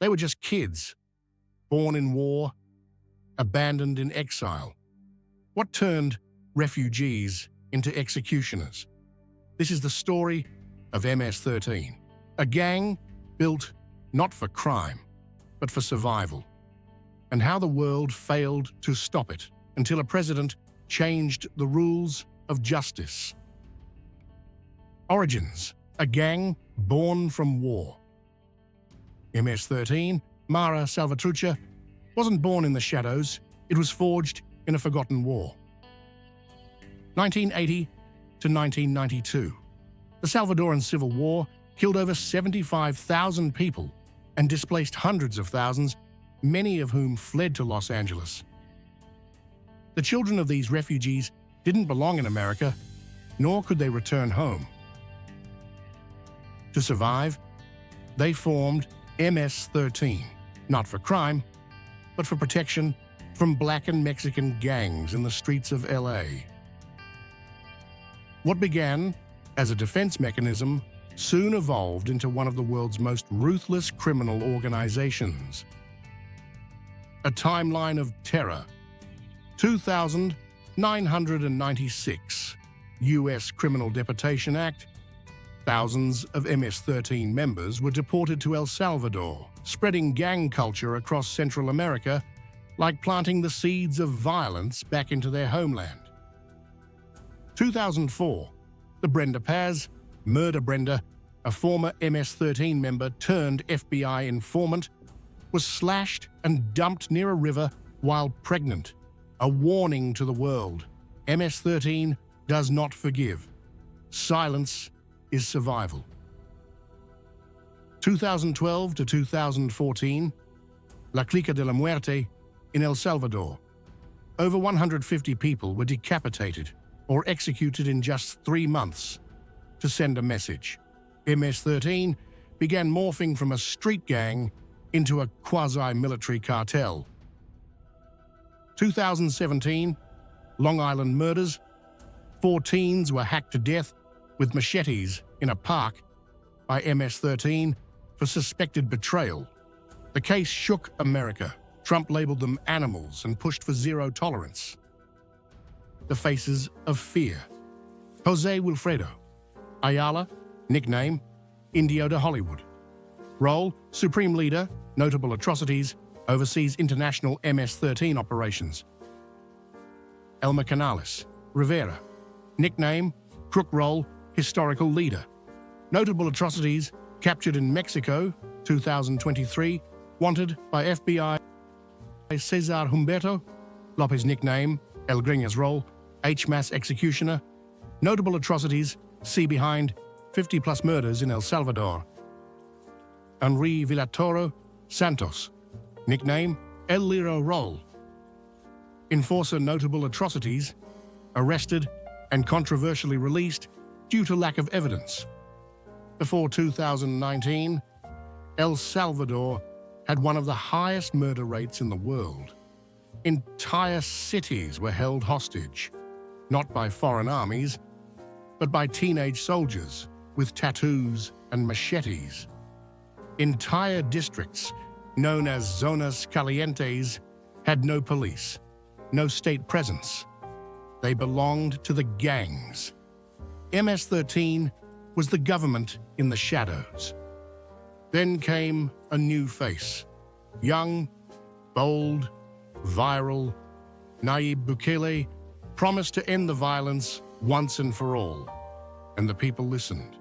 They were just kids, born in war, abandoned in exile. What turned refugees into executioners? This is the story of MS-13, a gang built not for crime, but for survival, and how the world failed to stop it until a president changed the rules of justice. Origins: a gang born from war. MS-13, Mara Salvatrucha, wasn't born in the shadows, it was forged in a forgotten war. 1980 to 1992. The Salvadoran Civil War killed over 75,000 people and displaced hundreds of thousands, many of whom fled to Los Angeles. The children of these refugees didn't belong in America, nor could they return home. To survive, they formed MS-13, not for crime, but for protection from Black and Mexican gangs in the streets of LA. What began as a defense mechanism soon evolved into one of the world's most ruthless criminal organizations. A timeline of terror. 2,996, U.S. Criminal Deportation Act. Thousands of MS-13 members were deported to El Salvador, spreading gang culture across Central America, like planting the seeds of violence back into their homeland. 2004, the Brenda Paz, Murder Brenda, a former MS-13 member turned FBI informant, was slashed and dumped near a river while pregnant. A warning to the world: MS-13 does not forgive. Silence is survival. 2012 to 2014, La Clica de la Muerte in El Salvador. Over 150 people were decapitated or executed in just 3 months to send a message. MS-13 began morphing from a street gang into a quasi-military cartel. 2017, Long Island murders. 4 teens were hacked to death with machetes in a park by MS-13 for suspected betrayal. The case shook America. Trump labeled them animals and pushed for zero tolerance. The faces of fear. Jose Wilfredo Ayala, nickname Indio de Hollywood. Role: Supreme Leader, Notable Atrocities, oversees international MS-13 operations. Elmer Canales Rivera, nickname Crook Role, Historical Leader. Notable Atrocities, captured in Mexico, 2023, wanted by FBI. Cesar Humberto Lopez, nickname El Greñas Role, H-Mass Executioner. Notable Atrocities, see behind 50+ murders in El Salvador. Henri Villatoro Santos, nickname El Liro Role. Enforcer Notable Atrocities, arrested and controversially released due to lack of evidence. Before 2019, El Salvador had one of the highest murder rates in the world. Entire cities were held hostage, not by foreign armies, but by teenage soldiers with tattoos and machetes. Entire districts, known as zonas calientes, had no police, no state presence. They belonged to the gangs. MS-13 was the government in the shadows. Then came a new face. Young, bold, viral, Nayib Bukele promised to end the violence once and for all, and the people listened.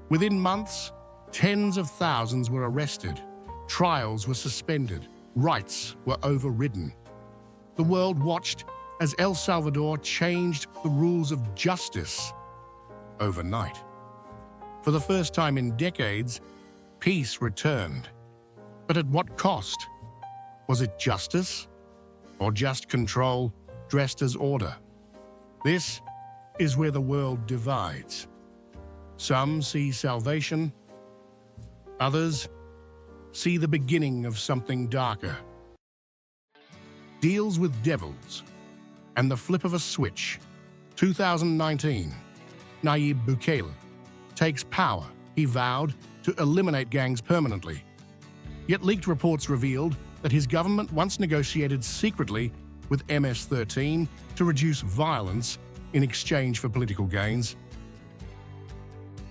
Within months, tens of thousands were arrested, trials were suspended, rights were overridden. The world watched as El Salvador changed the rules of justice overnight. For the first time in decades, peace returned. But at what cost? Was it justice or just control dressed as order? This is where the world divides. Some see salvation, others see the beginning of something darker. Deals with devils and the flip of a switch. 2019, Nayib Bukele takes power. He vowed to eliminate gangs permanently. Yet leaked reports revealed that his government once negotiated secretly with MS-13 to reduce violence in exchange for political gains.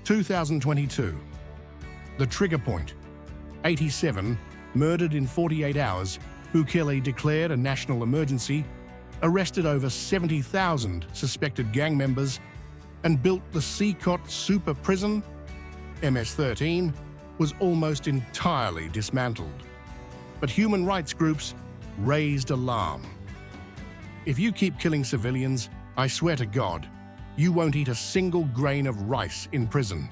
2022. The trigger point. 87, murdered in 48 hours, Bukele declared a national emergency, arrested over 70,000 suspected gang members, and built the CECOT super prison. MS-13 was almost entirely dismantled. But human rights groups raised alarm. If you keep killing civilians, I swear to God, you won't eat a single grain of rice in prison.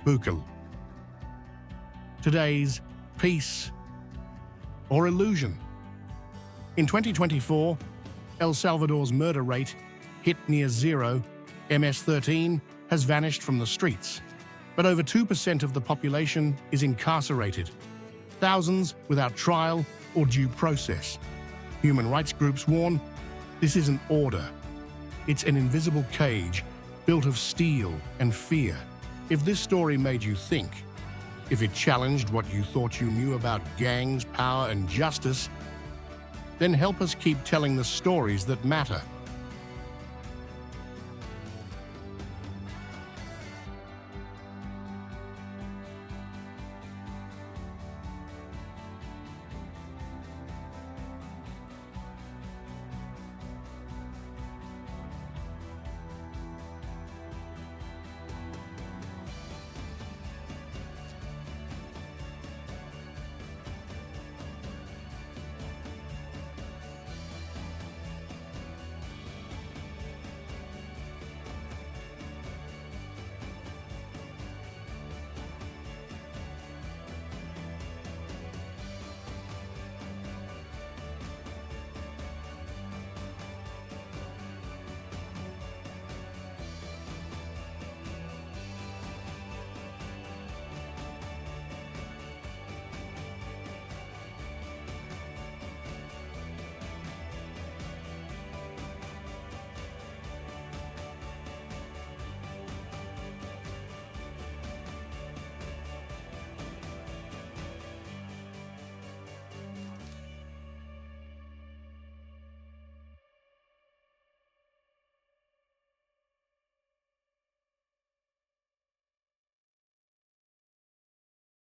Bukele. Today's peace or illusion. In 2024, El Salvador's murder rate hit near zero. MS-13 has vanished from the streets, but over 2% of the population is incarcerated, thousands without trial or due process. Human rights groups warn this isn't order. It's an invisible cage built of steel and fear. If this story made you think, if it challenged what you thought you knew about gangs, power, and justice, then help us keep telling the stories that matter.